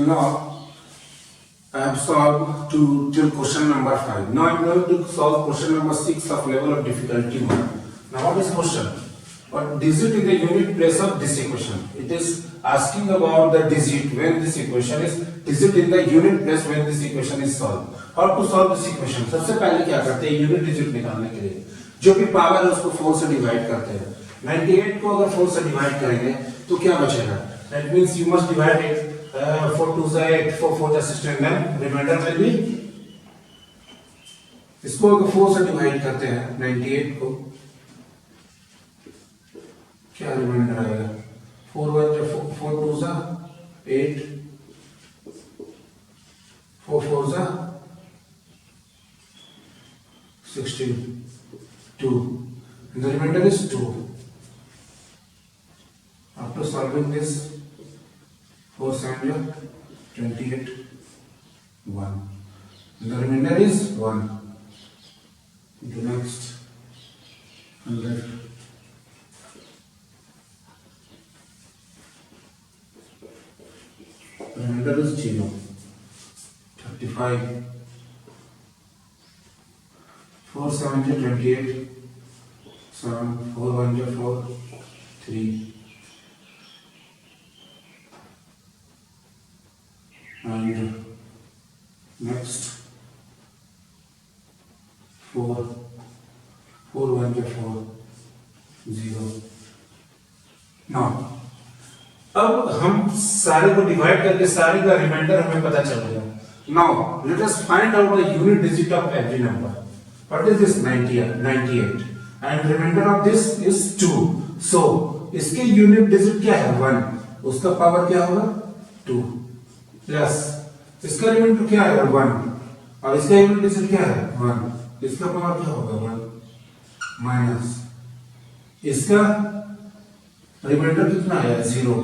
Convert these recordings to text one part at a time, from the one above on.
till now I have solved till question number 5. Now I am going to solve question number 6 of level of difficulty 1. Now what is question? What digit in the unit place of this equation? It is asking about the digit when this equation is digit in the unit place when this equation is solved. How to solve this equation? सबसे पहले क्या करते हैं unit digit निकालने के लिए जो भी पावर है उसको 4 से डिवाइड करते हैं. 98 को अगर 4 से डिवाइड करेंगे तो क्या बचेगा? That means you must divide it. 4 2 is 8, 4 4 is 16, then remainder will be. इसको अगर 4 से डिवाइड करते हैं 98 को क्या रिमाइंडर आएगा? 4 1 जो 4 2 जा 8, 4 4 जा 16, 2, and the remainder is 2. After solving this, 4 7 28, 1, and the remainder is 1. The next 100. Remainder is 0. 35. 4 7 28. 7 4 1 4 3. And next 4 4 1 4 0. Now अब हम सारे को डिवाइड करके सारे का रिमाइंडर हमें पता चल गया. Now let us find out the unit digit of every number. What is this? 98 and remainder of this is 2. So इसके यूनिट डिजिट क्या है? 1. उसका पावर क्या होगा? 2 प्लस इसका रिमाइंडर क्या है? 1 और इसका यूनिट डिजिट क्या है? 1. इसका पावर क्या होगा? 1 माइनस इसका रिमाइंडर कितना है? 0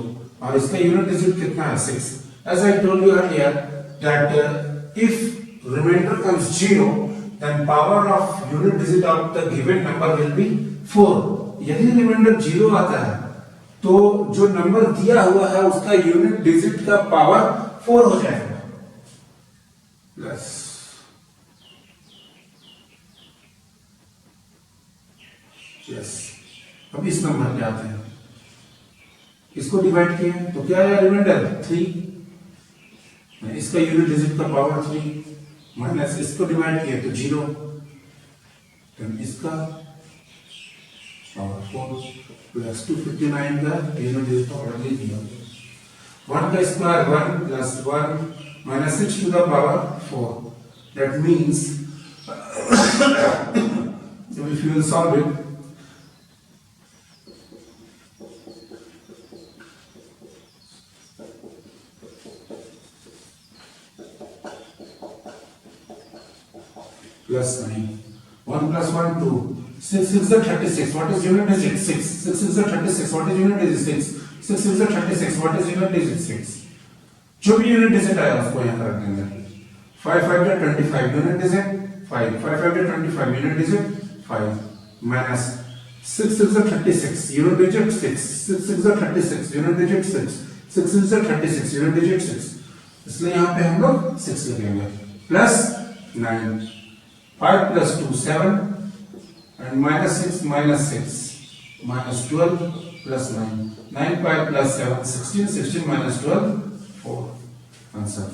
और इसका यूनिट डिजिट कितना है? 6. As I told you earlier that if remainder comes 0, then power of unit digit of the given number will be 4. यदि रिमाइंडर 0 आता है तो जो नंबर दिया हुआ है उसका यूनिट डिजिट का पावर 4 हो जाएगा. Plus yes. अब इस नंबर पे आते हैं. इसको डिवाइड किए तो क्या आया? रिमाइंडर 3. इसका यूनिट डिजिट का पावर 3 माइनस इसको डिवाइड किए तो 0. तो इसका पावर 4 प्लस 259 का यूनिट डिजिट पावर दे दिया. 1 का square 1 plus 1 minus 6 to the power 4. That means if you will solve it, plus 9. 1 plus 1 2. 6 6 is 36. What is unit digit? 6. 6 is 36. What is unit digit? 6. 6 is 36. What is unit digit? 6. जो भी unit digit आया उसको यहाँ रख देंगे. 5 5 is 25. Unit digit 5. 5 5 is 25. Unit digit 5 minus 6 is 36. Unit digit 6. 6 is 36. Unit digit 6. 6 is 36. Unit digit 6. इसलिए यहाँ पे हम लोग 6 लिखेंगे. Plus 9. 5 plus 2 7 and minus 6 minus 6 minus 12 plus 9. 9 5 plus 7 16. 16 minus 12 4. Answer.